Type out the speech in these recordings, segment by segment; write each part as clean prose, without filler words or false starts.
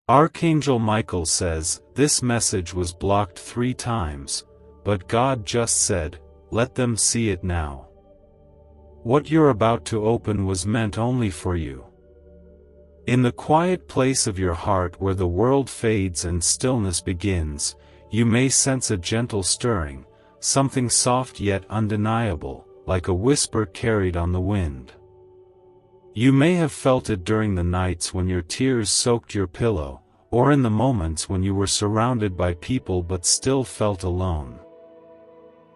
Archangel Michael says, this message was blocked 3 times, but God just said, let them see it now. What you're about to open was meant only for you. In the quiet place of your heart where the world fades and stillness begins, you may sense a gentle stirring, something soft yet undeniable, like a whisper carried on the wind. You may have felt it during the nights when your tears soaked your pillow, or in the moments when you were surrounded by people but still felt alone.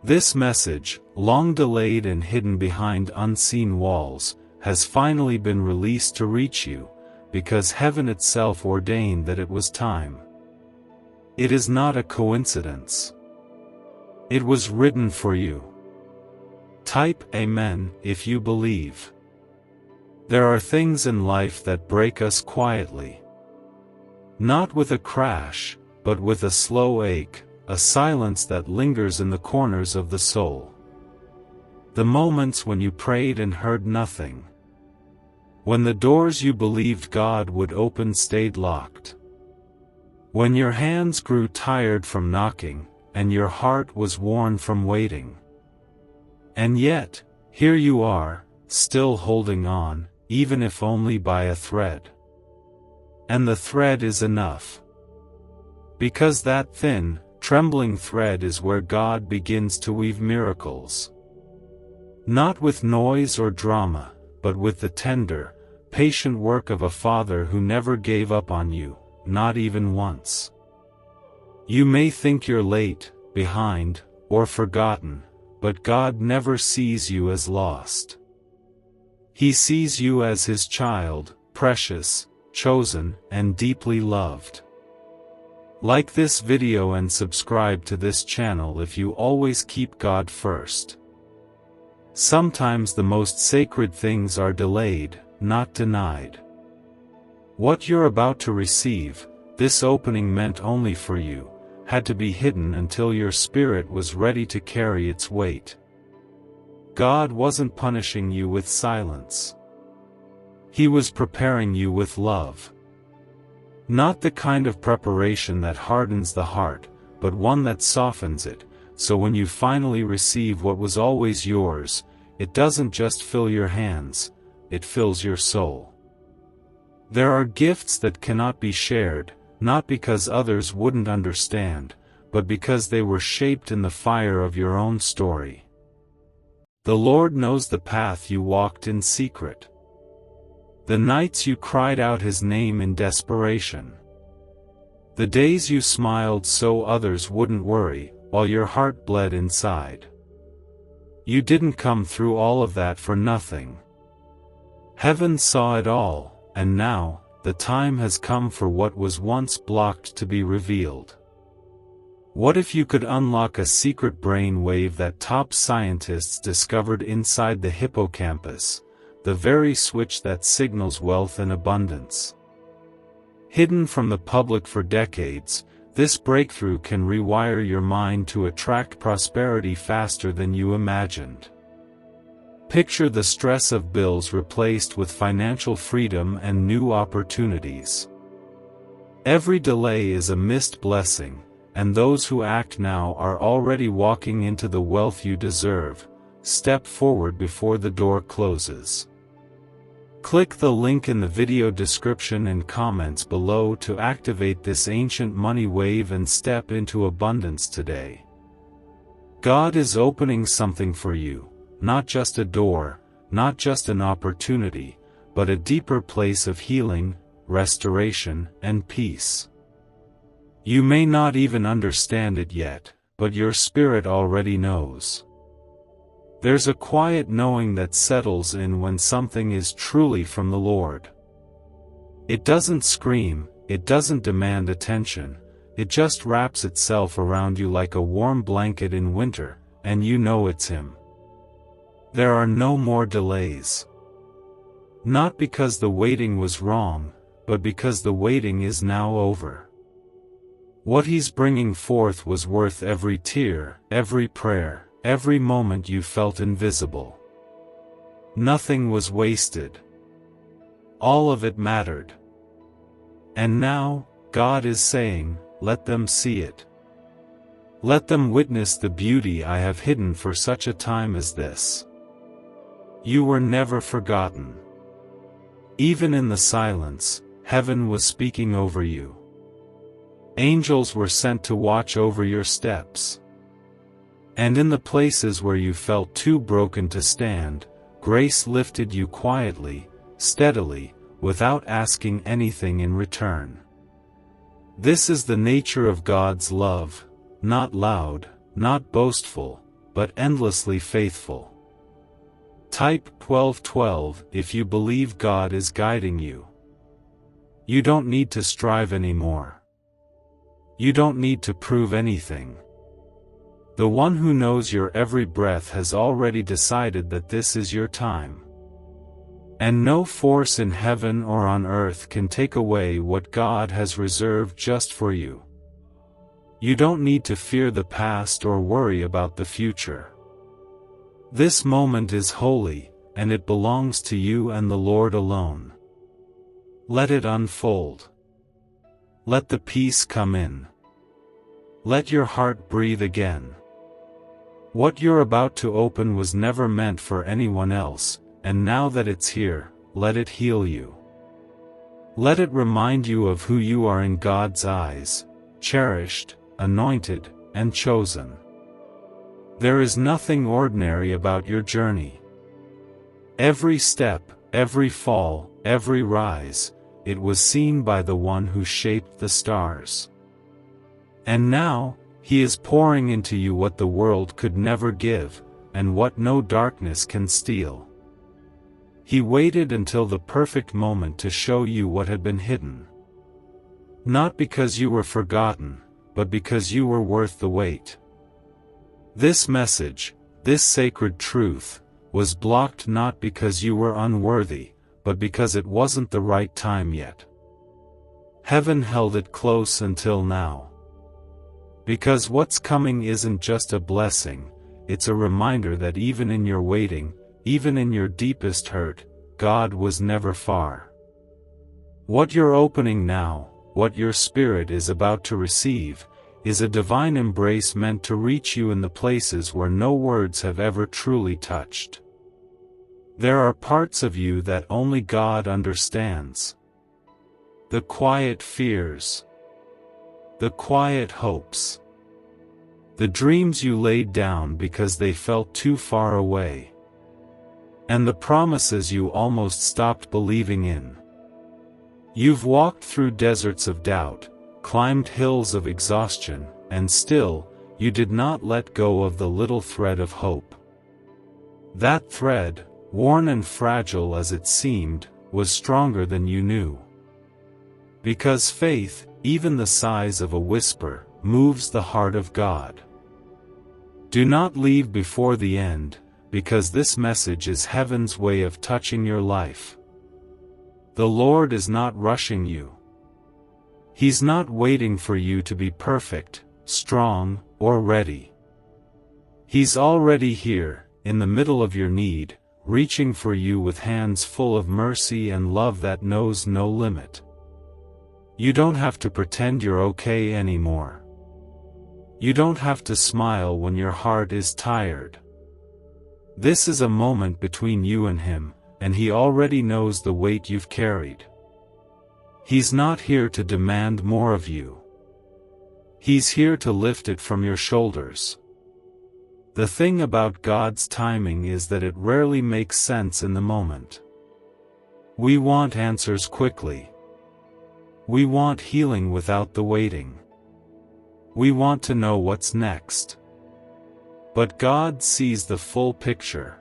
This message, long delayed and hidden behind unseen walls, has finally been released to reach you, because heaven itself ordained that it was time. It is not a coincidence. It was written for you. Type Amen if you believe. There are things in life that break us quietly. Not with a crash, but with a slow ache, a silence that lingers in the corners of the soul. The moments when you prayed and heard nothing. When the doors you believed God would open stayed locked. When your hands grew tired from knocking, and your heart was worn from waiting. And yet, here you are, still holding on, even if only by a thread. And the thread is enough. Because that thin, trembling thread is where God begins to weave miracles. Not with noise or drama, but with the tender, patient work of a Father who never gave up on you, not even once. You may think you're late, behind, or forgotten, but God never sees you as lost. He sees you as His child, precious, chosen, and deeply loved. Like this video and subscribe to this channel if you always keep God first. Sometimes the most sacred things are delayed, not denied. What you're about to receive, this opening meant only for you, had to be hidden until your spirit was ready to carry its weight. God wasn't punishing you with silence. He was preparing you with love. Not the kind of preparation that hardens the heart, but one that softens it, so when you finally receive what was always yours, it doesn't just fill your hands, it fills your soul. There are gifts that cannot be shared, not because others wouldn't understand, but because they were shaped in the fire of your own story. The Lord knows the path you walked in secret. The nights you cried out His name in desperation. The days you smiled so others wouldn't worry, while your heart bled inside. You didn't come through all of that for nothing. Heaven saw it all, and now, the time has come for what was once blocked to be revealed. What if you could unlock a secret brain wave that top scientists discovered inside the hippocampus, the very switch that signals wealth and abundance? Hidden from the public for decades, this breakthrough can rewire your mind to attract prosperity faster than you imagined. Picture the stress of bills replaced with financial freedom and new opportunities. Every delay is a missed blessing, and those who act now are already walking into the wealth you deserve. Step forward before the door closes. Click the link in the video description and comments below to activate this ancient money wave and step into abundance today. God is opening something for you, not just a door, not just an opportunity, but a deeper place of healing, restoration, and peace. You may not even understand it yet, but your spirit already knows. There's a quiet knowing that settles in when something is truly from the Lord. It doesn't scream, it doesn't demand attention, it just wraps itself around you like a warm blanket in winter, and you know it's Him. There are no more delays. Not because the waiting was wrong, but because the waiting is now over. What He's bringing forth was worth every tear, every prayer, every moment you felt invisible. Nothing was wasted. All of it mattered. And now, God is saying, let them see it. Let them witness the beauty I have hidden for such a time as this. You were never forgotten. Even in the silence, heaven was speaking over you. Angels were sent to watch over your steps. And in the places where you felt too broken to stand, grace lifted you quietly, steadily, without asking anything in return. This is the nature of God's love, not loud, not boastful, but endlessly faithful. Type 1212 if you believe God is guiding you. You don't need to strive anymore. You don't need to prove anything. The one who knows your every breath has already decided that this is your time. And no force in heaven or on earth can take away what God has reserved just for you. You don't need to fear the past or worry about the future. This moment is holy, and it belongs to you and the Lord alone. Let it unfold. Let the peace come in. Let your heart breathe again. What you're about to open was never meant for anyone else, and now that it's here, let it heal you. Let it remind you of who you are in God's eyes, cherished, anointed, and chosen. There is nothing ordinary about your journey. Every step, every fall, every rise, it was seen by the one who shaped the stars. And now, He is pouring into you what the world could never give, and what no darkness can steal. He waited until the perfect moment to show you what had been hidden. Not because you were forgotten, but because you were worth the wait. This message, this sacred truth, was blocked not because you were unworthy, but because it wasn't the right time yet. Heaven held it close until now. Because what's coming isn't just a blessing, it's a reminder that even in your waiting, even in your deepest hurt, God was never far. What you're opening now, what your spirit is about to receive, is a divine embrace meant to reach you in the places where no words have ever truly touched. There are parts of you that only God understands. The quiet fears. The quiet hopes. The dreams you laid down because they felt too far away. And the promises you almost stopped believing in. You've walked through deserts of doubt, climbed hills of exhaustion, and still, you did not let go of the little thread of hope. That thread, worn and fragile as it seemed, was stronger than you knew. Because faith, even the size of a whisper, moves the heart of God. Do not leave before the end, because this message is heaven's way of touching your life. The Lord is not rushing you. He's not waiting for you to be perfect, strong, or ready. He's already here, in the middle of your need, reaching for you with hands full of mercy and love that knows no limit. You don't have to pretend you're okay anymore. You don't have to smile when your heart is tired. This is a moment between you and Him, and He already knows the weight you've carried. He's not here to demand more of you. He's here to lift it from your shoulders. The thing about God's timing is that it rarely makes sense in the moment. We want answers quickly. We want healing without the waiting. We want to know what's next. But God sees the full picture.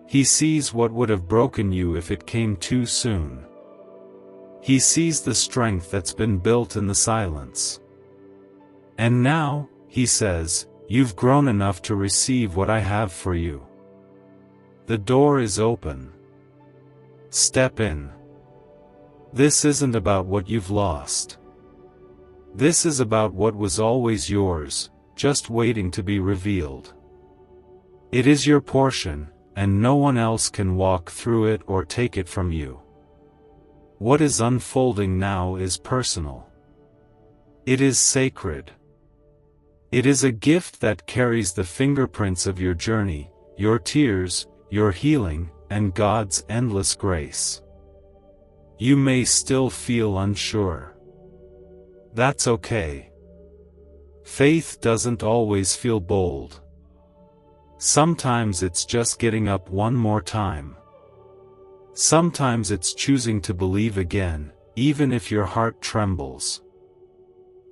He sees what would have broken you if it came too soon. He sees the strength that's been built in the silence. And now, He says, you've grown enough to receive what I have for you. The door is open. Step in. This isn't about what you've lost. This is about what was always yours, just waiting to be revealed. It is your portion, and no one else can walk through it or take it from you. What is unfolding now is personal. It is sacred. It is a gift that carries the fingerprints of your journey, your tears, your healing, and God's endless grace. You may still feel unsure. That's okay. Faith doesn't always feel bold. Sometimes it's just getting up one more time. Sometimes it's choosing to believe again, even if your heart trembles.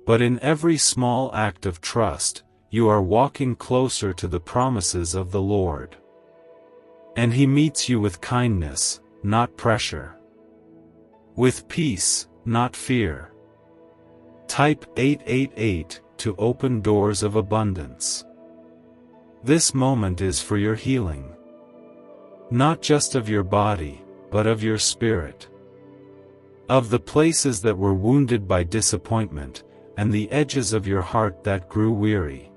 But in every small act of trust, you are walking closer to the promises of the Lord. And He meets you with kindness, not pressure. With peace, not fear. Type 888 to open doors of abundance. This moment is for your healing. Not just of your body, but of your spirit. Of the places that were wounded by disappointment, and the edges of your heart that grew weary.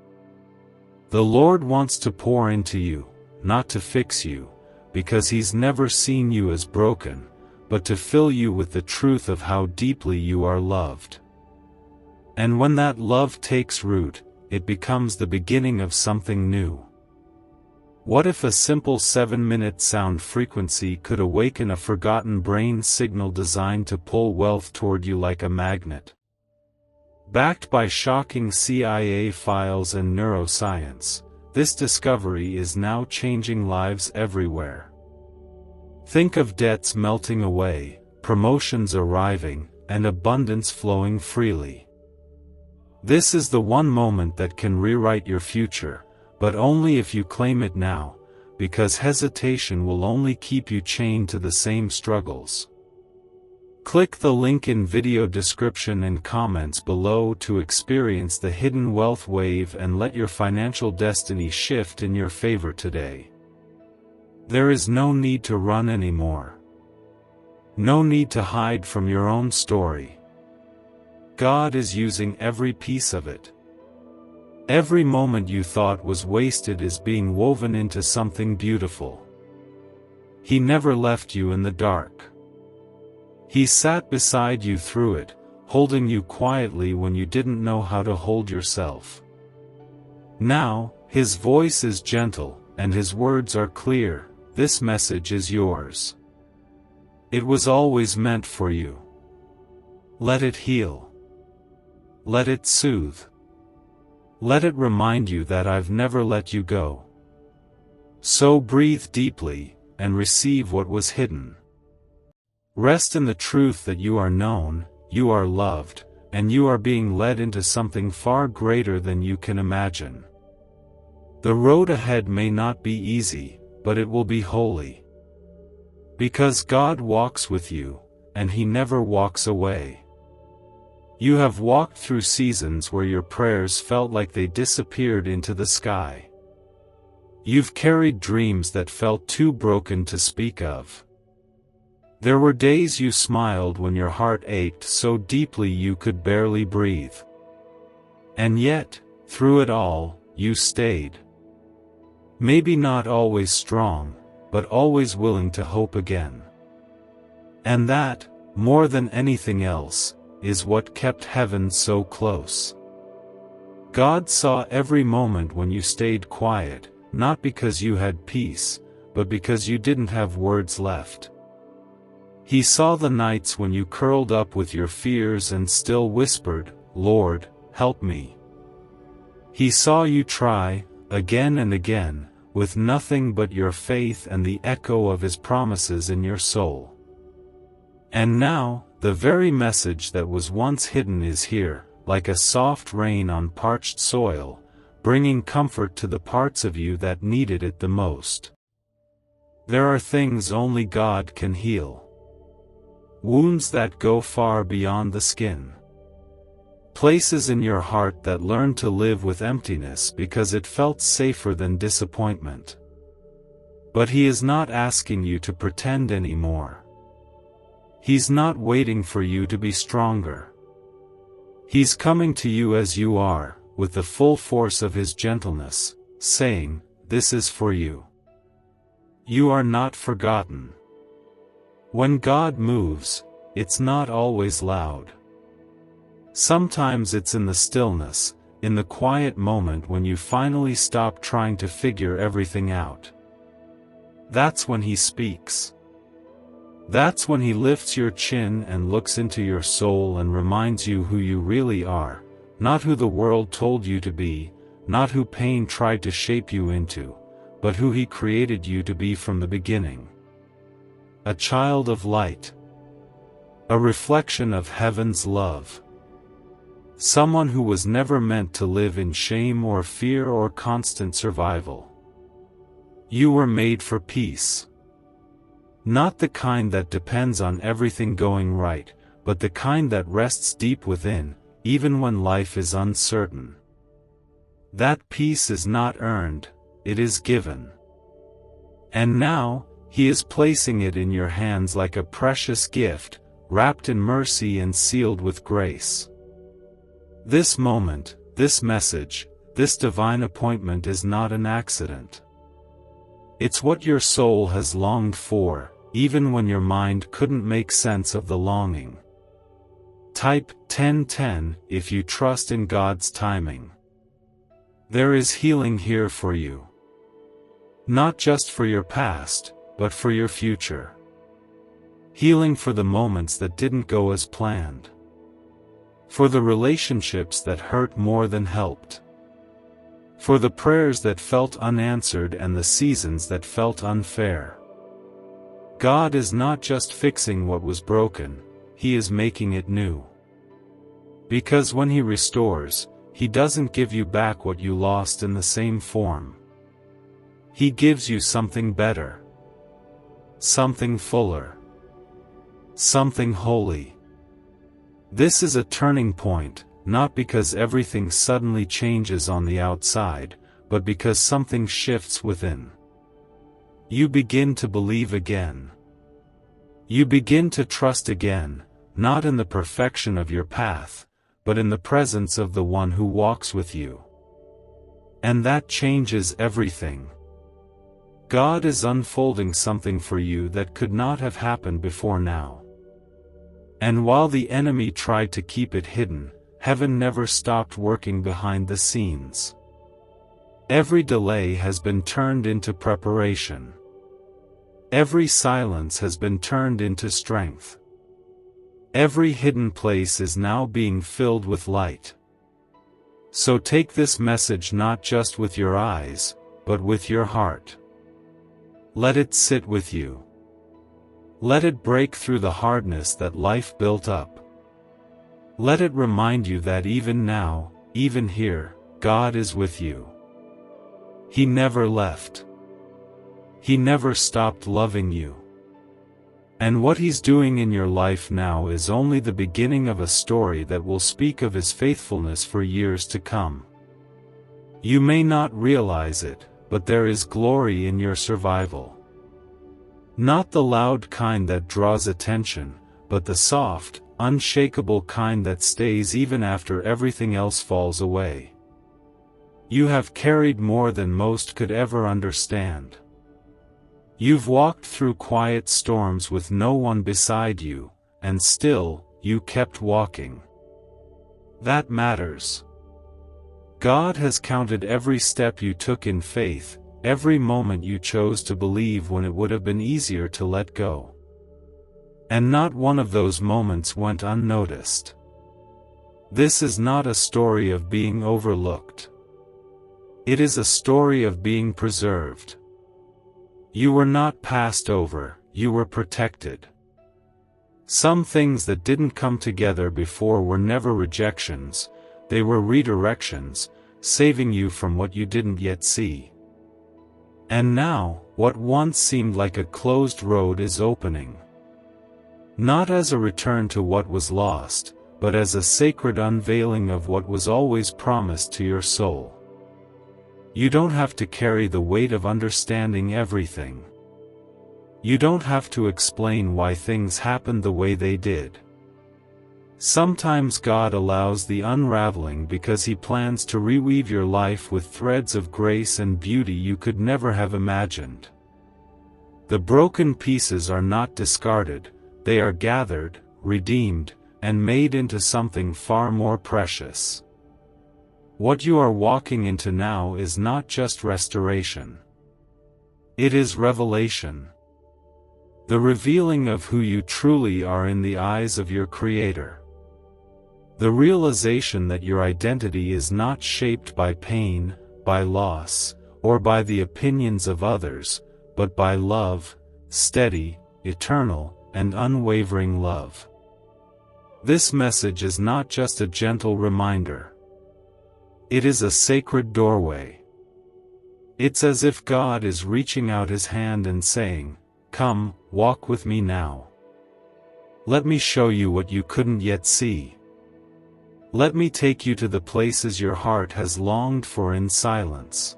The Lord wants to pour into you, not to fix you, because He's never seen you as broken, but to fill you with the truth of how deeply you are loved. And when that love takes root, it becomes the beginning of something new. What if a simple 7-minute sound frequency could awaken a forgotten brain signal designed to pull wealth toward you like a magnet? Backed by shocking CIA files and neuroscience, this discovery is now changing lives everywhere. Think of debts melting away, promotions arriving, and abundance flowing freely. This is the one moment that can rewrite your future, but only if you claim it now, because hesitation will only keep you chained to the same struggles. Click the link in video description and comments below to experience the hidden wealth wave and let your financial destiny shift in your favor today. There is no need to run anymore. No need to hide from your own story. God is using every piece of it. Every moment you thought was wasted is being woven into something beautiful. He never left you in the dark. He sat beside you through it, holding you quietly when you didn't know how to hold yourself. Now, His voice is gentle, and His words are clear. This message is yours. It was always meant for you. Let it heal. Let it soothe. Let it remind you that I've never let you go. So breathe deeply, and receive what was hidden. Rest in the truth that you are known, you are loved, and you are being led into something far greater than you can imagine. The road ahead may not be easy, but it will be holy. Because God walks with you, and He never walks away. You have walked through seasons where your prayers felt like they disappeared into the sky. You've carried dreams that felt too broken to speak of. There were days you smiled when your heart ached so deeply you could barely breathe. And yet, through it all, you stayed. Maybe not always strong, but always willing to hope again. And that, more than anything else, is what kept heaven so close. God saw every moment when you stayed quiet, not because you had peace, but because you didn't have words left. He saw the nights when you curled up with your fears and still whispered, "Lord, help me." He saw you try, again and again, with nothing but your faith and the echo of His promises in your soul. And now, the very message that was once hidden is here, like a soft rain on parched soil, bringing comfort to the parts of you that needed it the most. There are things only God can heal. Wounds that go far beyond the skin. Places in your heart that learned to live with emptiness because it felt safer than disappointment. But He is not asking you to pretend anymore. He's not waiting for you to be stronger. He's coming to you as you are, with the full force of His gentleness, saying, "This is for you. You are not forgotten." When God moves, it's not always loud. Sometimes it's in the stillness, in the quiet moment when you finally stop trying to figure everything out. That's when He speaks. That's when He lifts your chin and looks into your soul and reminds you who you really are, not who the world told you to be, not who pain tried to shape you into, but who He created you to be from the beginning. A child of light. A reflection of heaven's love. Someone who was never meant to live in shame or fear or constant survival. You were made for peace. Not the kind that depends on everything going right, but the kind that rests deep within, even when life is uncertain. That peace is not earned, it is given. And now, He is placing it in your hands like a precious gift, wrapped in mercy and sealed with grace. This moment, this message, this divine appointment is not an accident. It's what your soul has longed for, even when your mind couldn't make sense of the longing. Type 1010 if you trust in God's timing. There is healing here for you. Not just for your past, but for your future. Healing for the moments that didn't go as planned. For the relationships that hurt more than helped. For the prayers that felt unanswered and the seasons that felt unfair. God is not just fixing what was broken, He is making it new. Because when He restores, He doesn't give you back what you lost in the same form. He gives you something better. Something fuller. Something holy. This is a turning point, not because everything suddenly changes on the outside, but because something shifts within. You begin to believe again. You begin to trust again, not in the perfection of your path, but in the presence of the one who walks with you. And that changes everything. God is unfolding something for you that could not have happened before now. And while the enemy tried to keep it hidden, heaven never stopped working behind the scenes. Every delay has been turned into preparation. Every silence has been turned into strength. Every hidden place is now being filled with light. So take this message not just with your eyes, but with your heart. Let it sit with you. Let it break through the hardness that life built up. Let it remind you that even now, even here, God is with you. He never left. He never stopped loving you. And what He's doing in your life now is only the beginning of a story that will speak of His faithfulness for years to come. You may not realize it, but there is glory in your survival. Not the loud kind that draws attention, but the soft, unshakable kind that stays even after everything else falls away. You have carried more than most could ever understand. You've walked through quiet storms with no one beside you, and still, you kept walking. That matters. God has counted every step you took in faith, every moment you chose to believe when it would have been easier to let go. And not one of those moments went unnoticed. This is not a story of being overlooked. It is a story of being preserved. You were not passed over, you were protected. Some things that didn't come together before were never rejections, they were redirections, saving you from what you didn't yet see. And now, what once seemed like a closed road is opening. Not as a return to what was lost, but as a sacred unveiling of what was always promised to your soul. You don't have to carry the weight of understanding everything. You don't have to explain why things happened the way they did. Sometimes God allows the unraveling because He plans to reweave your life with threads of grace and beauty you could never have imagined. The broken pieces are not discarded, they are gathered, redeemed, and made into something far more precious. What you are walking into now is not just restoration. It is revelation. The revealing of who you truly are in the eyes of your Creator. The realization that your identity is not shaped by pain, by loss, or by the opinions of others, but by love, steady, eternal, and unwavering love. This message is not just a gentle reminder. It is a sacred doorway. It's as if God is reaching out His hand and saying, "Come, walk with me now. Let me show you what you couldn't yet see. Let me take you to the places your heart has longed for in silence."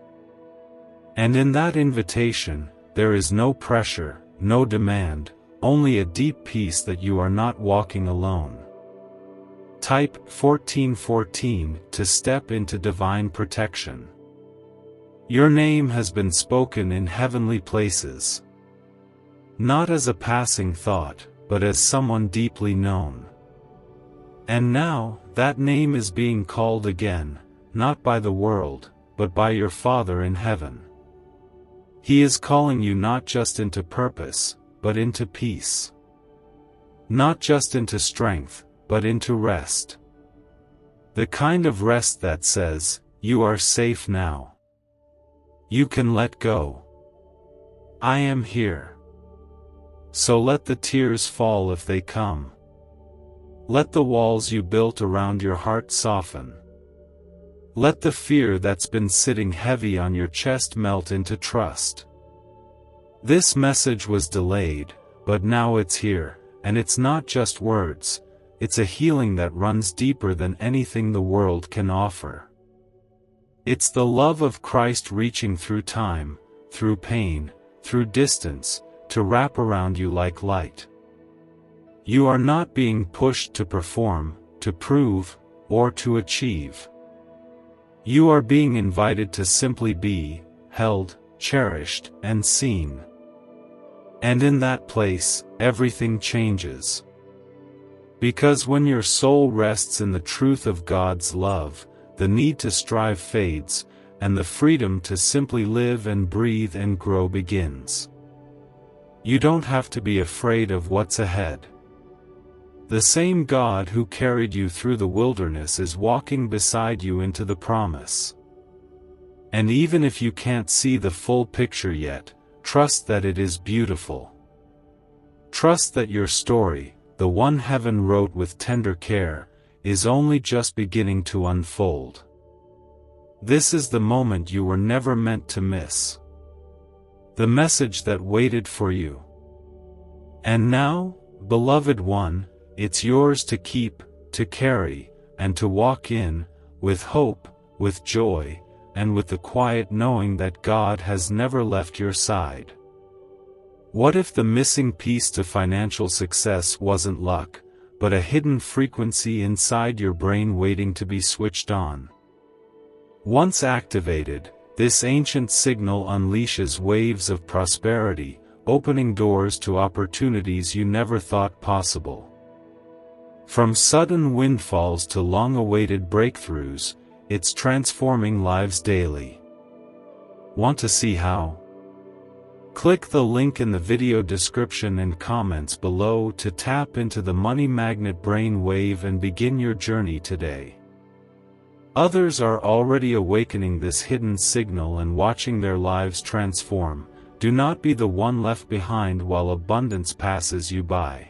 And in that invitation, there is no pressure, no demand, only a deep peace that you are not walking alone. Type 1414 to step into divine protection. Your name has been spoken in heavenly places. Not as a passing thought, but as someone deeply known. And now, that name is being called again, not by the world, but by your Father in heaven. He is calling you not just into purpose, but into peace. Not just into strength, but into rest. The kind of rest that says, "You are safe now. You can let go. I am here." So let the tears fall if they come. Let the walls you built around your heart soften. Let the fear that's been sitting heavy on your chest melt into trust. This message was delayed, but now it's here, and it's not just words. It's a healing that runs deeper than anything the world can offer. It's the love of Christ reaching through time, through pain, through distance, to wrap around you like light. You are not being pushed to perform, to prove, or to achieve. You are being invited to simply be, held, cherished, and seen. And in that place, everything changes. Because when your soul rests in the truth of God's love, the need to strive fades, and the freedom to simply live and breathe and grow begins. You don't have to be afraid of what's ahead. The same God who carried you through the wilderness is walking beside you into the promise. And even if you can't see the full picture yet, trust that it is beautiful. Trust that your story, the one heaven wrote with tender care, is only just beginning to unfold. This is the moment you were never meant to miss. The message that waited for you. And now, beloved one, it's yours to keep, to carry, and to walk in, with hope, with joy, and with the quiet knowing that God has never left your side. What if the missing piece to financial success wasn't luck, but a hidden frequency inside your brain waiting to be switched on? Once activated, this ancient signal unleashes waves of prosperity, opening doors to opportunities you never thought possible. From sudden windfalls to long-awaited breakthroughs, it's transforming lives daily. Want to see how? Click the link in the video description and comments below to tap into the money magnet brain wave and begin your journey today. Others are already awakening this hidden signal and watching their lives transform. Do not be the one left behind while abundance passes you by.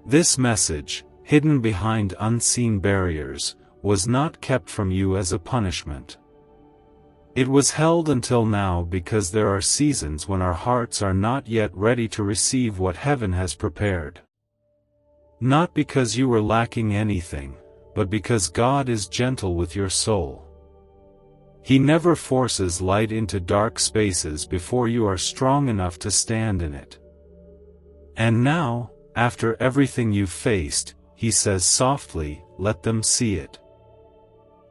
This message, hidden behind unseen barriers, was not kept from you as a punishment. It was held until now because there are seasons when our hearts are not yet ready to receive what heaven has prepared. Not because you were lacking anything, but because God is gentle with your soul. He never forces light into dark spaces before you are strong enough to stand in it. And now, after everything you've faced, He says softly, let them see it.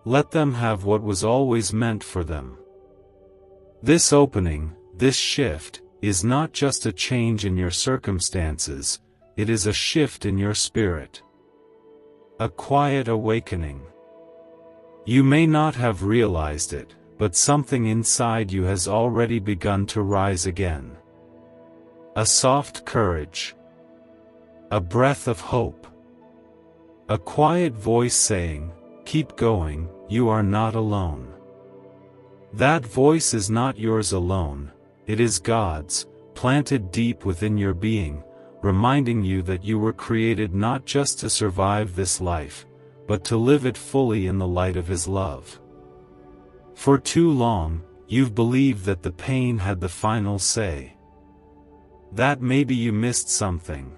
Let them have what was always meant for them. This opening, this shift, is not just a change in your circumstances, it is a shift in your spirit. A quiet awakening. You may not have realized it, but something inside you has already begun to rise again. A soft courage. A breath of hope. A quiet voice saying, "Keep going, you are not alone." That voice is not yours alone, it is God's, planted deep within your being, reminding you that you were created not just to survive this life, but to live it fully in the light of His love. For too long, you've believed that the pain had the final say. That maybe you missed something.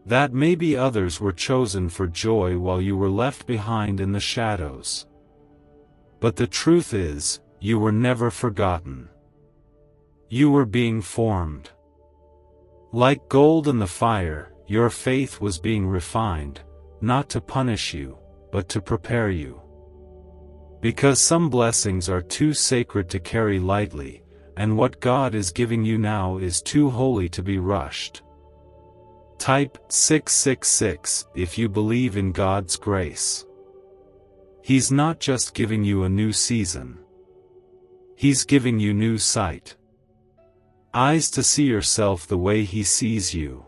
That maybe others were chosen for joy while you were left behind in the shadows. But the truth is, you were never forgotten. You were being formed. Like gold in the fire, your faith was being refined, not to punish you, but to prepare you. Because some blessings are too sacred to carry lightly, and what God is giving you now is too holy to be rushed. Type 666 if you believe in God's grace. He's not just giving you a new season. He's giving you new sight. Eyes to see yourself the way He sees you.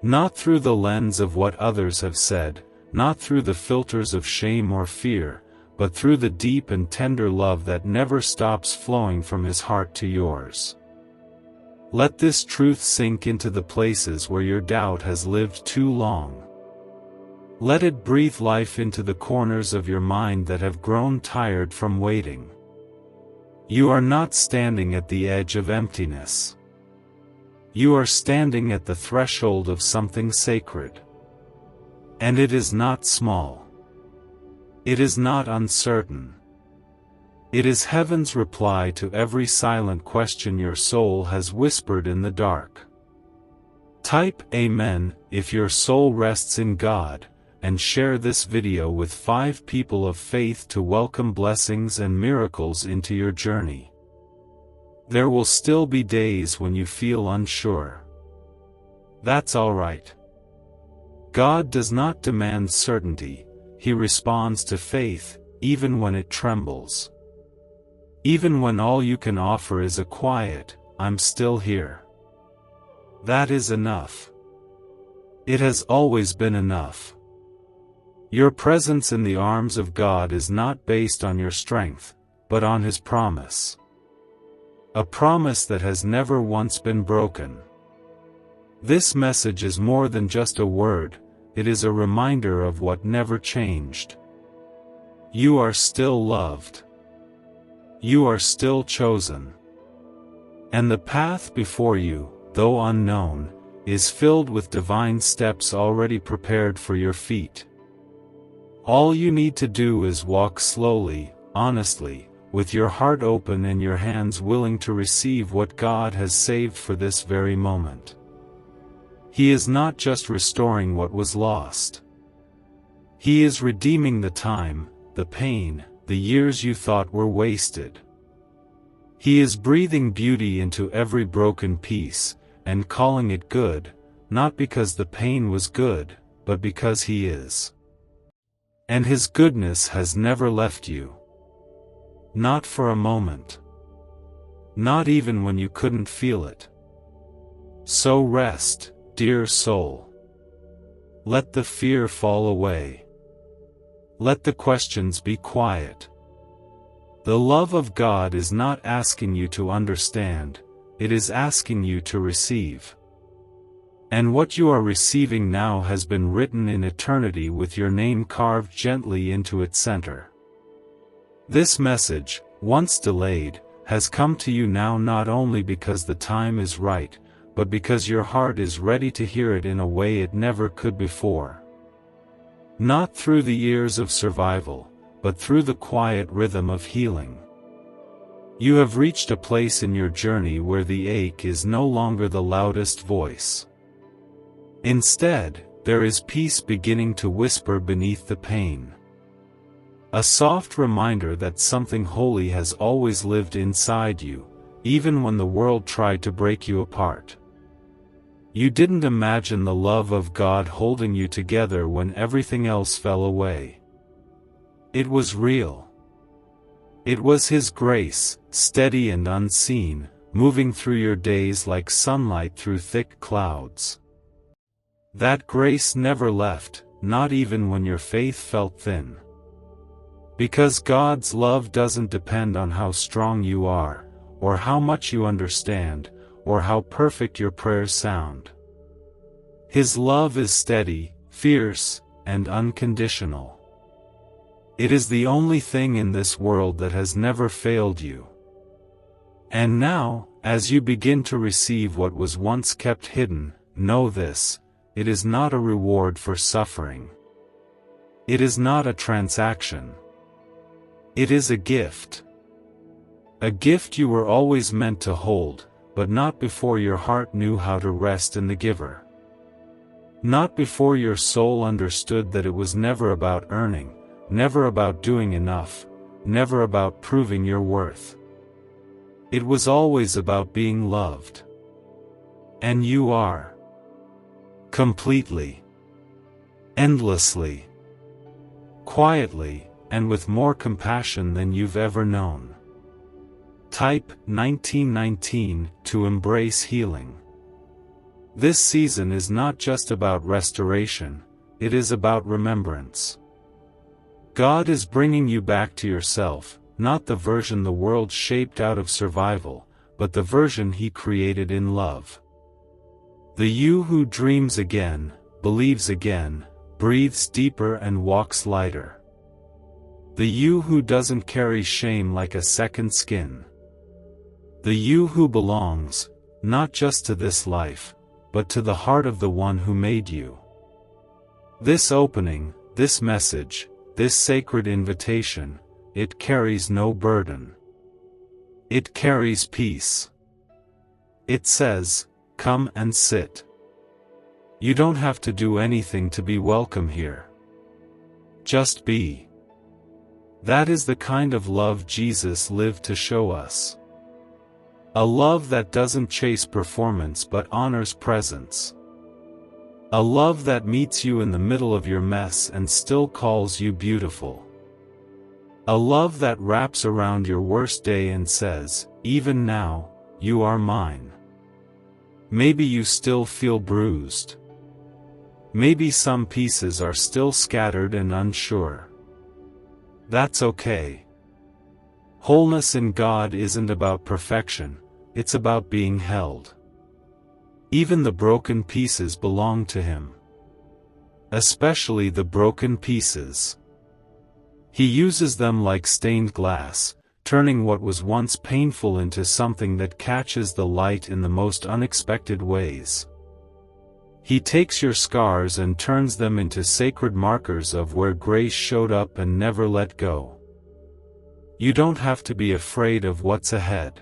Not through the lens of what others have said, not through the filters of shame or fear, but through the deep and tender love that never stops flowing from His heart to yours. Let this truth sink into the places where your doubt has lived too long. Let it breathe life into the corners of your mind that have grown tired from waiting. You are not standing at the edge of emptiness. You are standing at the threshold of something sacred. And it is not small. It is not uncertain. It is heaven's reply to every silent question your soul has whispered in the dark. Type Amen if your soul rests in God, and share this video with 5 people of faith to welcome blessings and miracles into your journey. There will still be days when you feel unsure. That's alright. God does not demand certainty, He responds to faith, even when it trembles. Even when all you can offer is a quiet, "I'm still here." That is enough. It has always been enough. Your presence in the arms of God is not based on your strength, but on His promise. A promise that has never once been broken. This message is more than just a word, it is a reminder of what never changed. You are still loved. You are still chosen. And the path before you, though unknown, is filled with divine steps already prepared for your feet. All you need to do is walk slowly, honestly, with your heart open and your hands willing to receive what God has saved for this very moment. He is not just restoring what was lost. He is redeeming the time, the pain, the years you thought were wasted. He is breathing beauty into every broken piece, and calling it good, not because the pain was good, but because He is. And His goodness has never left you. Not for a moment. Not even when you couldn't feel it. So rest, dear soul. Let the fear fall away. Let the questions be quiet. The love of God is not asking you to understand, it is asking you to receive. And what you are receiving now has been written in eternity with your name carved gently into its center. This message, once delayed, has come to you now not only because the time is right, but because your heart is ready to hear it in a way it never could before. Not through the years of survival, but through the quiet rhythm of healing. You have reached a place in your journey where the ache is no longer the loudest voice. Instead, there is peace beginning to whisper beneath the pain. A soft reminder that something holy has always lived inside you, even when the world tried to break you apart. You didn't imagine the love of God holding you together when everything else fell away. It was real. It was His grace, steady and unseen, moving through your days like sunlight through thick clouds. That grace never left, not even when your faith felt thin. Because God's love doesn't depend on how strong you are, or how much you understand, or how perfect your prayers sound. His love is steady, fierce, and unconditional. It is the only thing in this world that has never failed you. And now, as you begin to receive what was once kept hidden, know this: it is not a reward for suffering. It is not a transaction. It is a gift. A gift you were always meant to hold, but not before your heart knew how to rest in the giver. Not before your soul understood that it was never about earning, never about doing enough, never about proving your worth. It was always about being loved. And you are. Completely. Endlessly. Quietly, and with more compassion than you've ever known. Type 1919 to embrace healing. This season is not just about restoration, it is about remembrance. God is bringing you back to yourself, not the version the world shaped out of survival, but the version He created in love. The you who dreams again, believes again, breathes deeper and walks lighter. The you who doesn't carry shame like a second skin. The you who belongs, not just to this life, but to the heart of the one who made you. This opening, this message, this sacred invitation, it carries no burden. It carries peace. It says, "Come and sit." You don't have to do anything to be welcome here. Just be. That is the kind of love Jesus lived to show us. A love that doesn't chase performance but honors presence. A love that meets you in the middle of your mess and still calls you beautiful. A love that wraps around your worst day and says, "Even now, you are mine." Maybe you still feel bruised. Maybe some pieces are still scattered and unsure. That's okay. Wholeness in God isn't about perfection, it's about being held. Even the broken pieces belong to Him. Especially the broken pieces. He uses them like stained glass, turning what was once painful into something that catches the light in the most unexpected ways. He takes your scars and turns them into sacred markers of where grace showed up and never let go. You don't have to be afraid of what's ahead.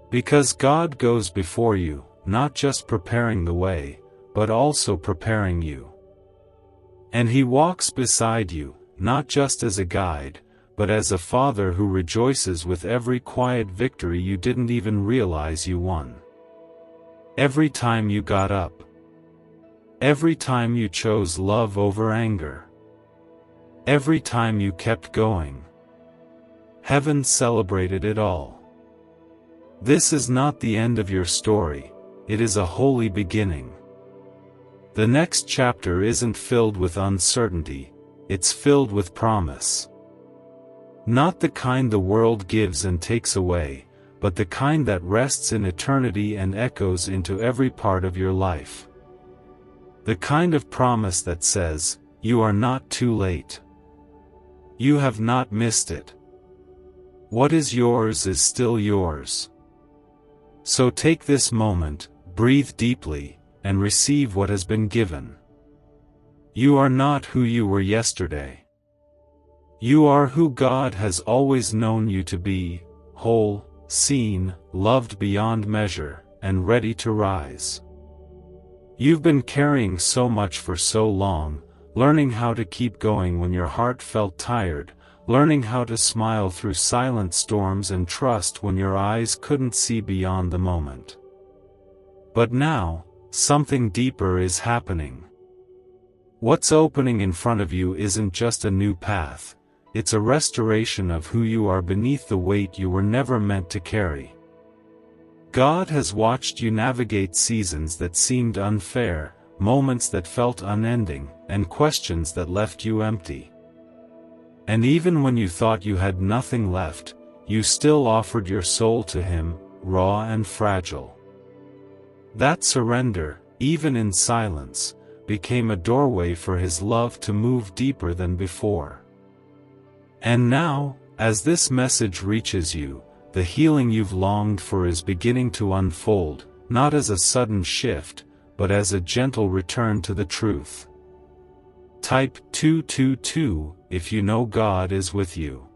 Because God goes before you, not just preparing the way, but also preparing you. And He walks beside you, not just as a guide, but as a father who rejoices with every quiet victory you didn't even realize you won. Every time you got up. Every time you chose love over anger. Every time you kept going. Heaven celebrated it all. This is not the end of your story, it is a holy beginning. The next chapter isn't filled with uncertainty, it's filled with promise. Not the kind the world gives and takes away, but the kind that rests in eternity and echoes into every part of your life. The kind of promise that says, "You are not too late. You have not missed it. What is yours is still yours." So take this moment, breathe deeply, and receive what has been given. You are not who you were yesterday. You are who God has always known you to be, whole, seen, loved beyond measure, and ready to rise. You've been carrying so much for so long, learning how to keep going when your heart felt tired, learning how to smile through silent storms and trust when your eyes couldn't see beyond the moment. But now, something deeper is happening. What's opening in front of you isn't just a new path, it's a restoration of who you are beneath the weight you were never meant to carry. God has watched you navigate seasons that seemed unfair, moments that felt unending, and questions that left you empty. And even when you thought you had nothing left, you still offered your soul to Him, raw and fragile. That surrender, even in silence, became a doorway for His love to move deeper than before. And now, as this message reaches you, the healing you've longed for is beginning to unfold, not as a sudden shift, but as a gentle return to the truth. Type 222 if you know God is with you.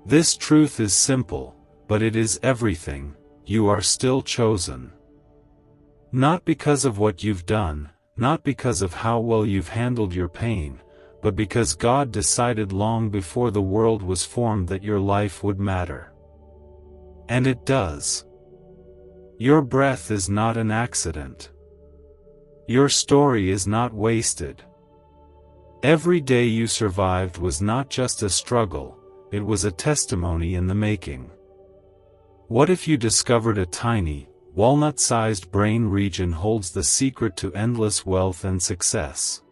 This truth is simple, but it is everything. You are still chosen. Not because of what you've done, not because of how well you've handled your pain, but because God decided long before the world was formed that your life would matter. And it does. Your breath is not an accident. Your story is not wasted. Every day you survived was not just a struggle, it was a testimony in the making. What if you discovered a tiny, walnut-sized brain region holds the secret to endless wealth and success?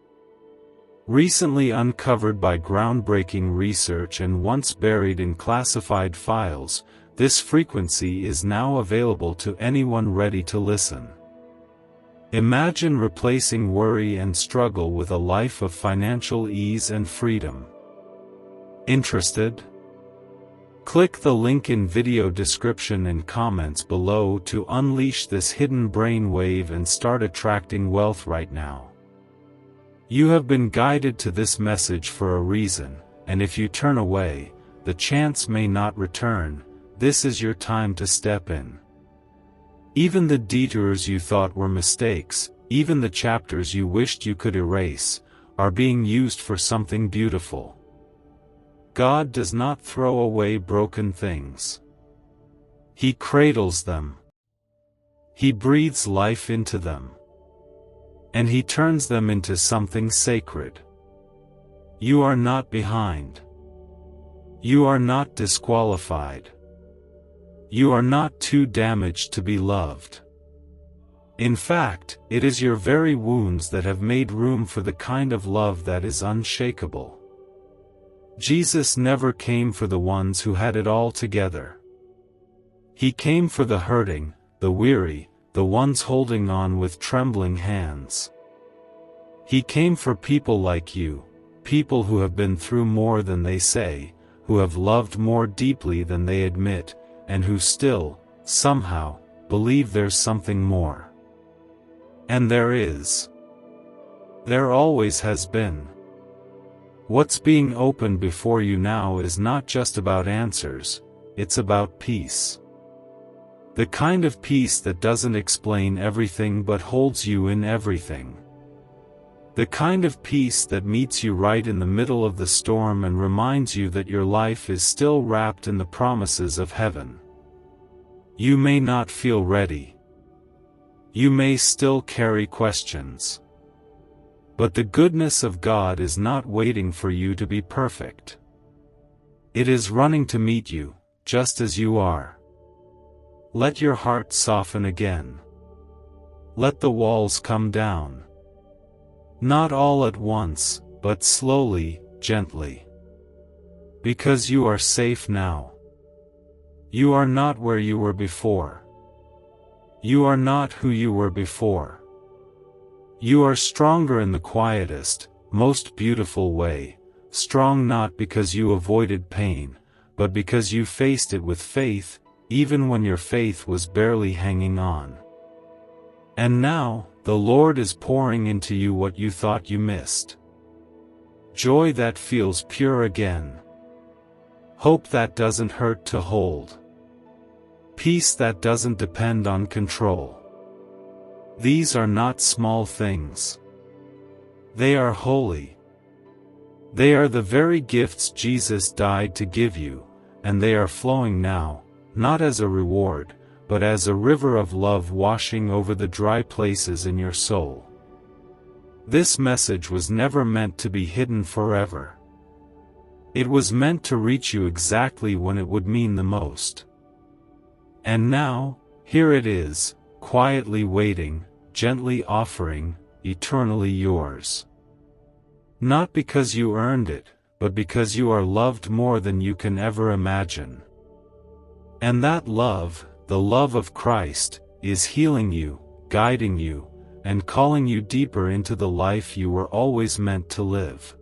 Recently uncovered by groundbreaking research and once buried in classified files, this frequency is now available to anyone ready to listen. Imagine replacing worry and struggle with a life of financial ease and freedom. Interested? Click the link in video description and comments below to unleash this hidden brain wave and start attracting wealth right now. You have been guided to this message for a reason, and if you turn away, the chance may not return. This is your time to step in. Even the detours you thought were mistakes, even the chapters you wished you could erase, are being used for something beautiful. God does not throw away broken things. He cradles them. He breathes life into them. And He turns them into something sacred. You are not behind. You are not disqualified. You are not too damaged to be loved. In fact, it is your very wounds that have made room for the kind of love that is unshakable. Jesus never came for the ones who had it all together. He came for the hurting, the weary, the ones holding on with trembling hands. He came for people like you, people who have been through more than they say, who have loved more deeply than they admit, and who still, somehow, believe there's something more. And there is. There always has been. What's being opened before you now is not just about answers, it's about peace. The kind of peace that doesn't explain everything but holds you in everything. The kind of peace that meets you right in the middle of the storm and reminds you that your life is still wrapped in the promises of heaven. You may not feel ready. You may still carry questions. But the goodness of God is not waiting for you to be perfect. It is running to meet you, just as you are. Let your heart soften again. Let the walls come down. Not all at once, but slowly, gently. Because you are safe now. You are not where you were before. You are not who you were before. You are stronger in the quietest, most beautiful way, strong not because you avoided pain, but because you faced it with faith, even when your faith was barely hanging on. And now, the Lord is pouring into you what you thought you missed. Joy that feels pure again. Hope that doesn't hurt to hold. Peace that doesn't depend on control. These are not small things. They are holy. They are the very gifts Jesus died to give you, and they are flowing now, not as a reward, but as a river of love washing over the dry places in your soul. This message was never meant to be hidden forever. It was meant to reach you exactly when it would mean the most. And now, here it is, quietly waiting, gently offering, eternally yours. Not because you earned it, but because you are loved more than you can ever imagine. And that love, the love of Christ, is healing you, guiding you, and calling you deeper into the life you were always meant to live.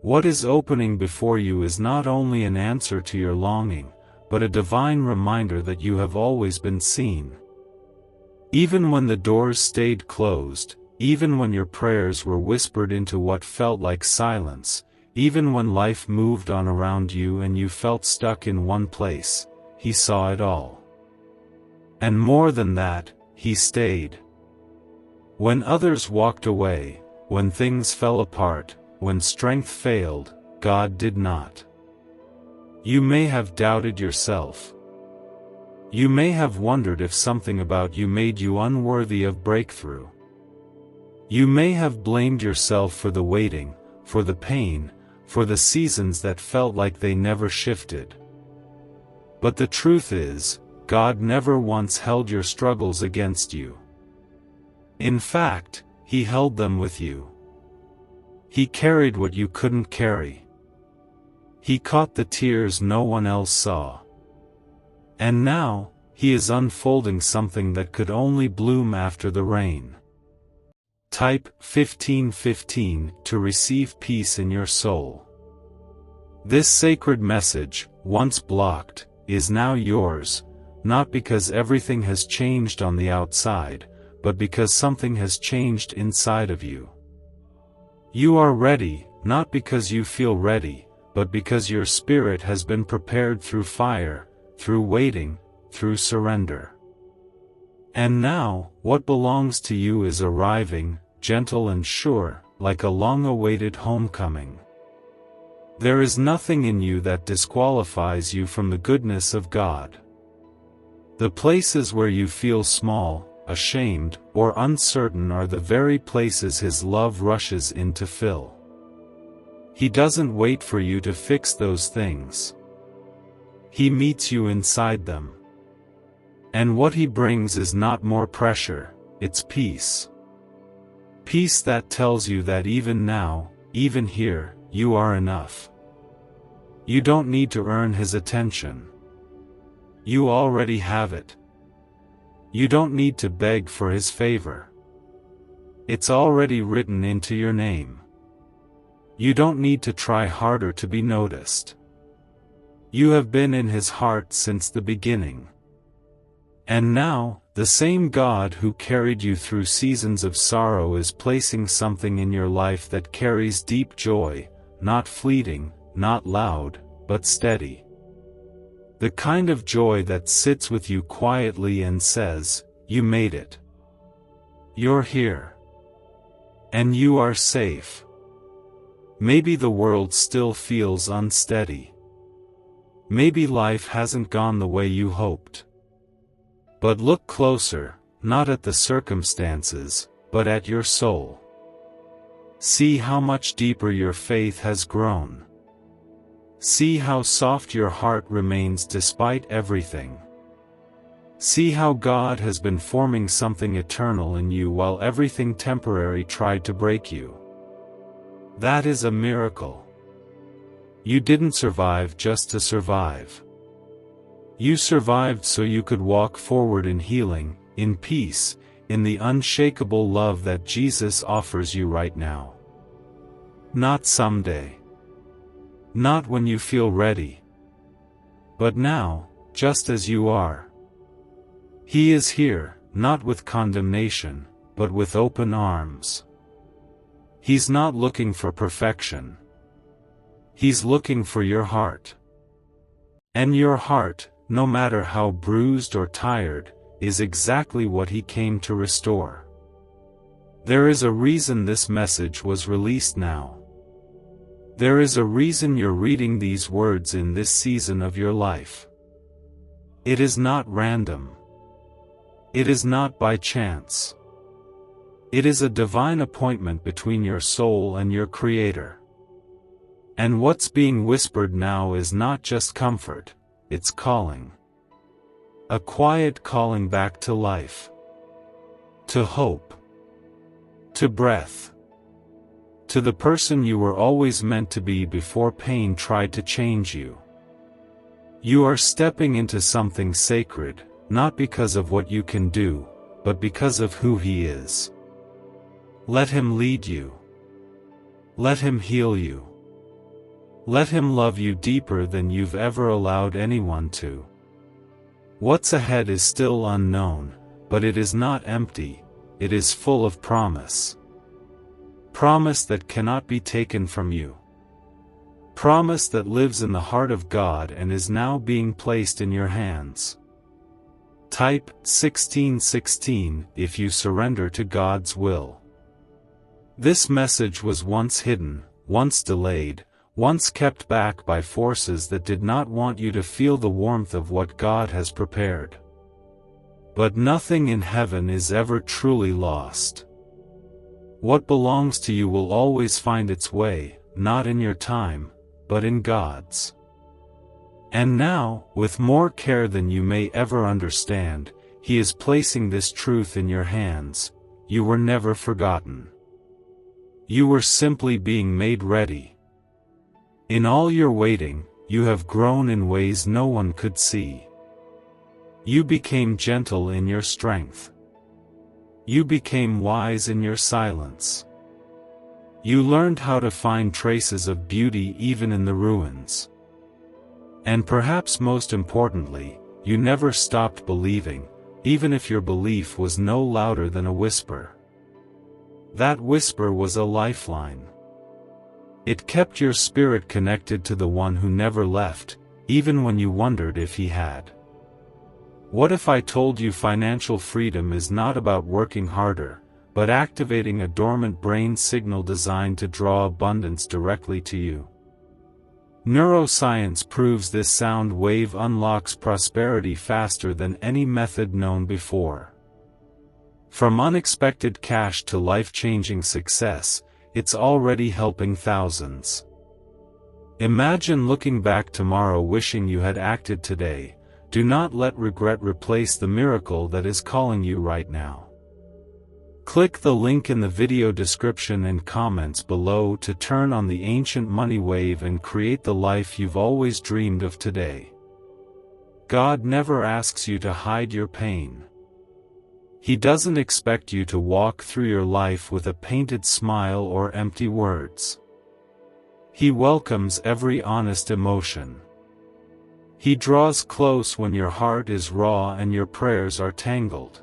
What is opening before you is not only an answer to your longing, but a divine reminder that you have always been seen. Even when the doors stayed closed, even when your prayers were whispered into what felt like silence, even when life moved on around you and you felt stuck in one place, He saw it all. And more than that, He stayed. When others walked away, when things fell apart, when strength failed, God did not. You may have doubted yourself. You may have wondered if something about you made you unworthy of breakthrough. You may have blamed yourself for the waiting, for the pain, for the seasons that felt like they never shifted. But the truth is, God never once held your struggles against you. In fact, He held them with you. He carried what you couldn't carry. He caught the tears no one else saw. And now, He is unfolding something that could only bloom after the rain. Type 1515 to receive peace in your soul. This sacred message, once blocked, is now yours, not because everything has changed on the outside, but because something has changed inside of you. You are ready, not because you feel ready, but because your spirit has been prepared through fire, through waiting, through surrender. And now, what belongs to you is arriving, gentle and sure, like a long-awaited homecoming. There is nothing in you that disqualifies you from the goodness of God. The places where you feel small, ashamed, or uncertain are the very places His love rushes in to fill. He doesn't wait for you to fix those things. He meets you inside them. And what He brings is not more pressure, it's peace. Peace that tells you that even now, even here, you are enough. You don't need to earn His attention. You already have it. You don't need to beg for His favor. It's already written into your name. You don't need to try harder to be noticed. You have been in His heart since the beginning. And now, the same God who carried you through seasons of sorrow is placing something in your life that carries deep joy, not fleeting, not loud, but steady. The kind of joy that sits with you quietly and says, "You made it. You're here. And you are safe." Maybe the world still feels unsteady. Maybe life hasn't gone the way you hoped. But look closer, not at the circumstances, but at your soul. See how much deeper your faith has grown. See how soft your heart remains despite everything. See how God has been forming something eternal in you while everything temporary tried to break you. That is a miracle. You didn't survive just to survive. You survived so you could walk forward in healing, in peace, in the unshakable love that Jesus offers you right now. Not someday. Not when you feel ready. But now, just as you are. He is here, not with condemnation, but with open arms. He's not looking for perfection. He's looking for your heart. And your heart, no matter how bruised or tired, is exactly what He came to restore. There is a reason this message was released now. There is a reason you're reading these words in this season of your life. It is not random. It is not by chance. It is a divine appointment between your soul and your Creator. And what's being whispered now is not just comfort, it's calling. A quiet calling back to life. To hope. To breath. To the person you were always meant to be before pain tried to change you. You are stepping into something sacred, not because of what you can do, but because of who He is. Let Him lead you. Let Him heal you. Let Him love you deeper than you've ever allowed anyone to. What's ahead is still unknown, but it is not empty, it is full of promise. Promise that cannot be taken from you. Promise that lives in the heart of God and is now being placed in your hands. Type 1616 if you surrender to God's will. This message was once hidden, once delayed, once kept back by forces that did not want you to feel the warmth of what God has prepared. But nothing in heaven is ever truly lost. What belongs to you will always find its way, not in your time, but in God's. And now, with more care than you may ever understand, He is placing this truth in your hands. You were never forgotten. You were simply being made ready. In all your waiting, you have grown in ways no one could see. You became gentle in your strength. You became wise in your silence. You learned how to find traces of beauty even in the ruins. And perhaps most importantly, you never stopped believing, even if your belief was no louder than a whisper. That whisper was a lifeline. It kept your spirit connected to the one who never left, even when you wondered if He had. What if I told you financial freedom is not about working harder, but activating a dormant brain signal designed to draw abundance directly to you? Neuroscience proves this sound wave unlocks prosperity faster than any method known before. From unexpected cash to life-changing success, it's already helping thousands. Imagine looking back tomorrow wishing you had acted today. Do not let regret replace the miracle that is calling you right now. Click the link in the video description and comments below to turn on the ancient money wave and create the life you've always dreamed of today. God never asks you to hide your pain. He doesn't expect you to walk through your life with a painted smile or empty words. He welcomes every honest emotion. He draws close when your heart is raw and your prayers are tangled.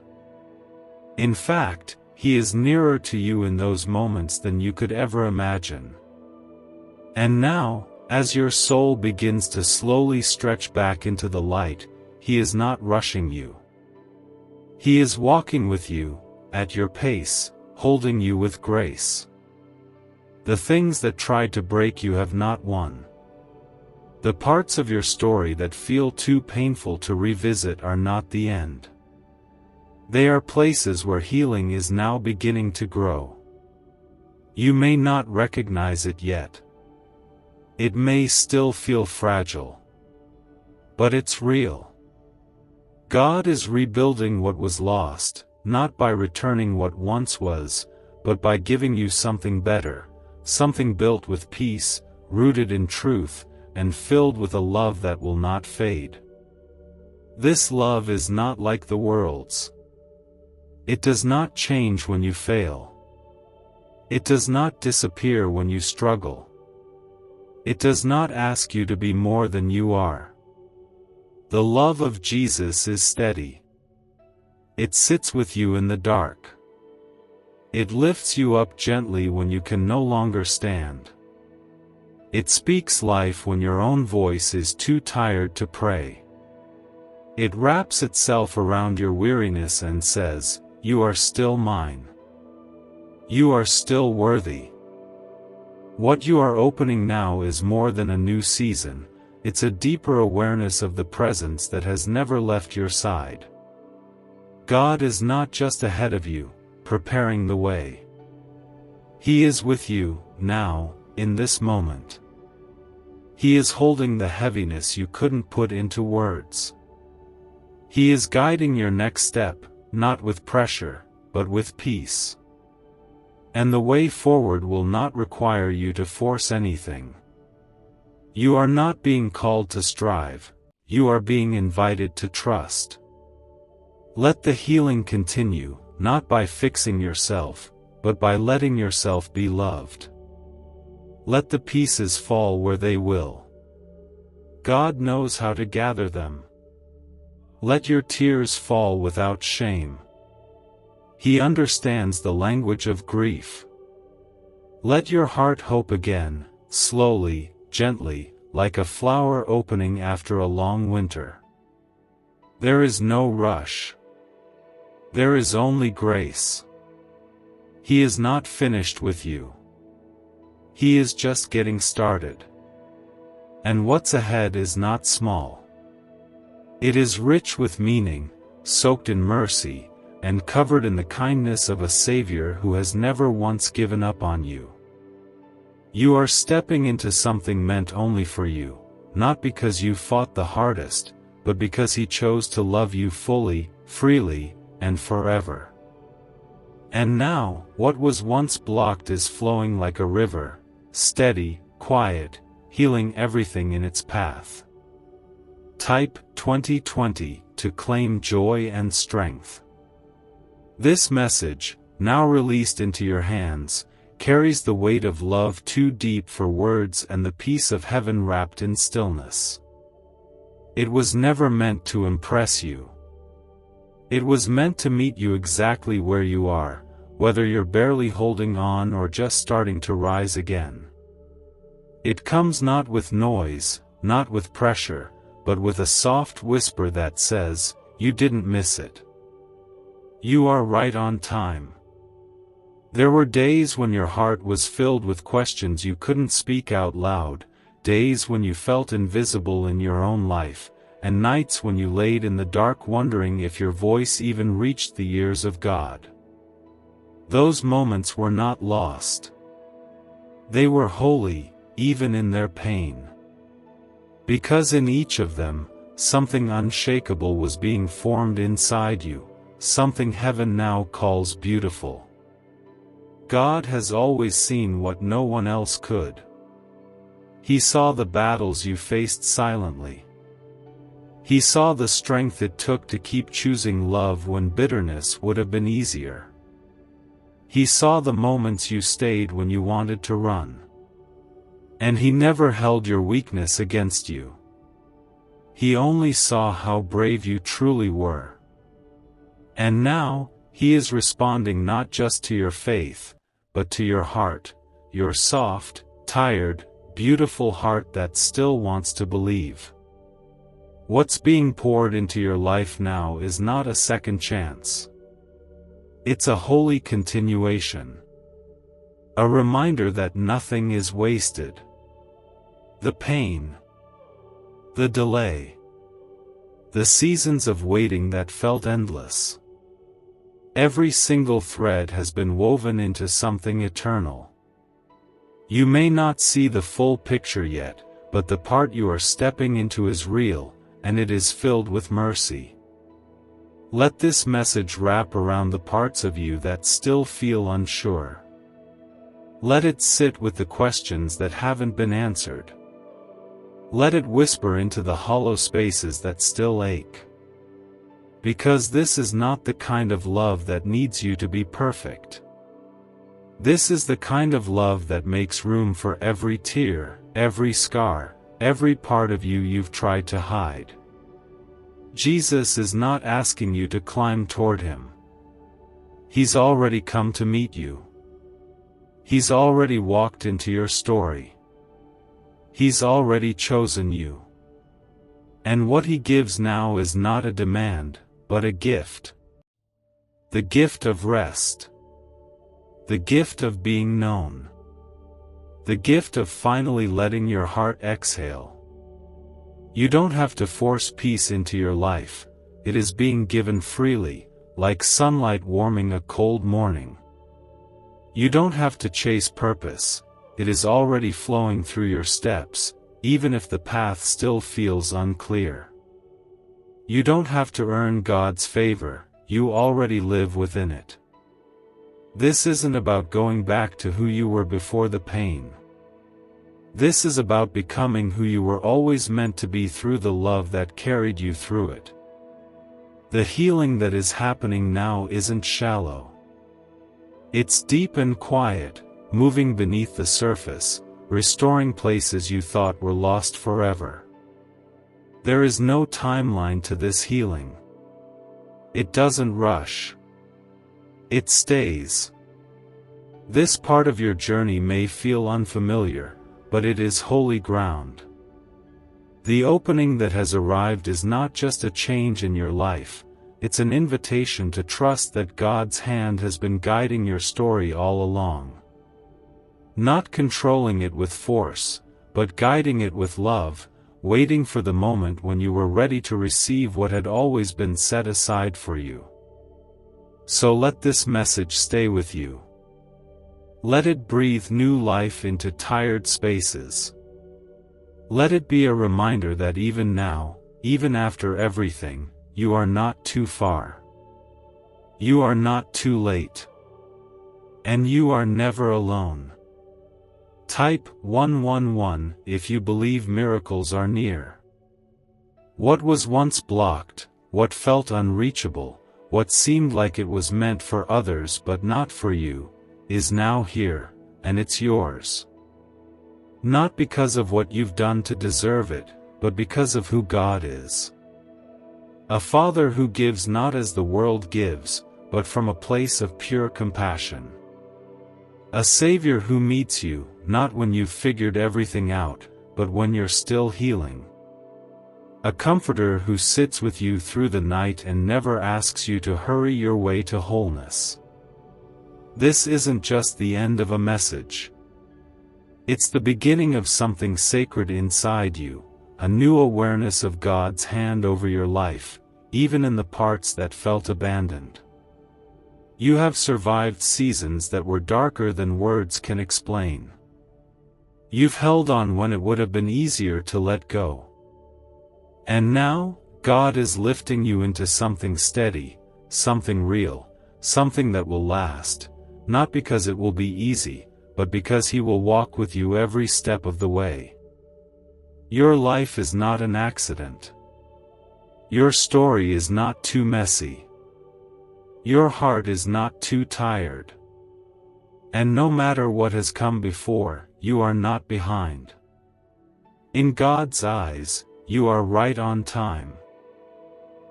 In fact, He is nearer to you in those moments than you could ever imagine. And now, as your soul begins to slowly stretch back into the light, He is not rushing you. He is walking with you, at your pace, holding you with grace. The things that tried to break you have not won. The parts of your story that feel too painful to revisit are not the end. They are places where healing is now beginning to grow. You may not recognize it yet. It may still feel fragile. But it's real. God is rebuilding what was lost, not by returning what once was, but by giving you something better, something built with peace, rooted in truth, and filled with a love that will not fade. This love is not like the world's. It does not change when you fail. It does not disappear when you struggle. It does not ask you to be more than you are. The love of Jesus is steady. It sits with you in the dark. It lifts you up gently when you can no longer stand. It speaks life when your own voice is too tired to pray. It wraps itself around your weariness and says, "You are still mine. You are still worthy." What you are opening now is more than a new season. it's a deeper awareness of the presence that has never left your side. God is not just ahead of you, preparing the way. He is with you, now, in this moment. He is holding the heaviness you couldn't put into words. He is guiding your next step, not with pressure, but with peace. And the way forward will not require you to force anything. You are not being called to strive, you are being invited to trust. Let the healing continue, not by fixing yourself, but by letting yourself be loved. Let the pieces fall where they will. God knows how to gather them. Let your tears fall without shame. He understands the language of grief. Let your heart hope again, slowly, gently, like a flower opening after a long winter. There is no rush. There is only grace. He is not finished with you. He is just getting started. And what's ahead is not small. It is rich with meaning, soaked in mercy, and covered in the kindness of a Savior who has never once given up on you. You are stepping into something meant only for you, not because you fought the hardest, but because He chose to love you fully, freely, and forever. And now, what was once blocked is flowing like a river, steady, quiet, healing everything in its path. Type 2020 to claim joy and strength. This message, now released into your hands, carries the weight of love too deep for words and the peace of heaven wrapped in stillness. It was never meant to impress you. It was meant to meet you exactly where you are, whether you're barely holding on or just starting to rise again. It comes not with noise, not with pressure, but with a soft whisper that says, "You didn't miss it. You are right on time." There were days when your heart was filled with questions you couldn't speak out loud, days when you felt invisible in your own life, and nights when you laid in the dark wondering if your voice even reached the ears of God. Those moments were not lost. They were holy, even in their pain. Because in each of them, something unshakable was being formed inside you, something heaven now calls beautiful. God has always seen what no one else could. He saw the battles you faced silently. He saw the strength it took to keep choosing love when bitterness would have been easier. He saw the moments you stayed when you wanted to run. And He never held your weakness against you. He only saw how brave you truly were. And now, He is responding not just to your faith, but to your heart, your soft, tired, beautiful heart that still wants to believe. What's being poured into your life now is not a second chance. It's a holy continuation. A reminder that nothing is wasted. The pain, the delay, the seasons of waiting that felt endless. Every single thread has been woven into something eternal. You may not see the full picture yet, but the part you are stepping into is real, and it is filled with mercy. Let this message wrap around the parts of you that still feel unsure. Let it sit with the questions that haven't been answered. Let it whisper into the hollow spaces that still ache. Because this is not the kind of love that needs you to be perfect. This is the kind of love that makes room for every tear, every scar, every part of you you've tried to hide. Jesus is not asking you to climb toward Him. He's already come to meet you. He's already walked into your story. He's already chosen you. And what He gives now is not a demand, but a gift. The gift of rest. The gift of being known. The gift of finally letting your heart exhale. You don't have to force peace into your life, it is being given freely, like sunlight warming a cold morning. You don't have to chase purpose, it is already flowing through your steps, even if the path still feels unclear. You don't have to earn God's favor, you already live within it. This isn't about going back to who you were before the pain. This is about becoming who you were always meant to be through the love that carried you through it. The healing that is happening now isn't shallow. It's deep and quiet, moving beneath the surface, restoring places you thought were lost forever. There is no timeline to this healing. It doesn't rush. It stays. This part of your journey may feel unfamiliar, but it is holy ground. The opening that has arrived is not just a change in your life, it's an invitation to trust that God's hand has been guiding your story all along. Not controlling it with force, but guiding it with love, waiting for the moment when you were ready to receive what had always been set aside for you. So let this message stay with you. Let it breathe new life into tired spaces. Let it be a reminder that even now, even after everything, you are not too far. You are not too late. And you are never alone. Type 111 if you believe miracles are near. What was once blocked, what felt unreachable, what seemed like it was meant for others but not for you, is now here, and it's yours. Not because of what you've done to deserve it, but because of who God is. A Father who gives not as the world gives, but from a place of pure compassion. A Savior who meets you, not when you've figured everything out, but when you're still healing. A Comforter who sits with you through the night and never asks you to hurry your way to wholeness. This isn't just the end of a message. It's the beginning of something sacred inside you, a new awareness of God's hand over your life, even in the parts that felt abandoned. You have survived seasons that were darker than words can explain. You've held on when it would have been easier to let go. And now, God is lifting you into something steady, something real, something that will last, not because it will be easy, but because He will walk with you every step of the way. Your life is not an accident. Your story is not too messy. Your heart is not too tired. And no matter what has come before, you are not behind. In God's eyes, you are right on time.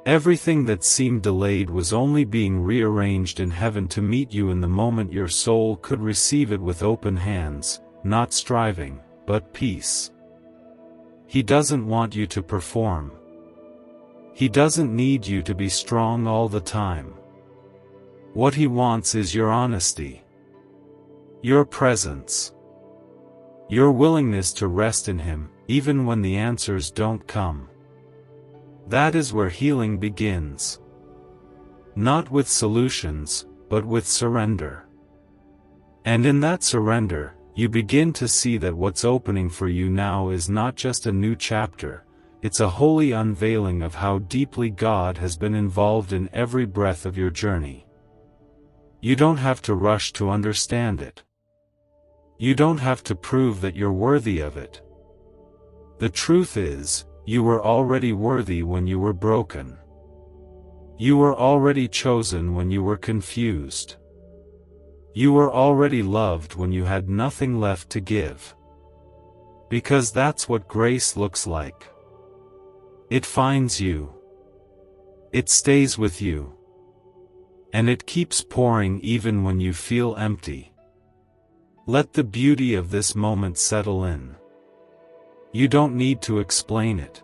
Everything that seemed delayed was only being rearranged in heaven to meet you in the moment your soul could receive it with open hands, not striving, but peace. He doesn't want you to perform. He doesn't need you to be strong all the time. What He wants is your honesty, your presence, your willingness to rest in Him, even when the answers don't come. That is where healing begins. Not with solutions, but with surrender. And in that surrender, you begin to see that what's opening for you now is not just a new chapter, it's a holy unveiling of how deeply God has been involved in every breath of your journey. You don't have to rush to understand it. You don't have to prove that you're worthy of it. The truth is, you were already worthy when you were broken. You were already chosen when you were confused. You were already loved when you had nothing left to give. Because that's what grace looks like. It finds you. It stays with you. And it keeps pouring even when you feel empty. Let the beauty of this moment settle in. You don't need to explain it.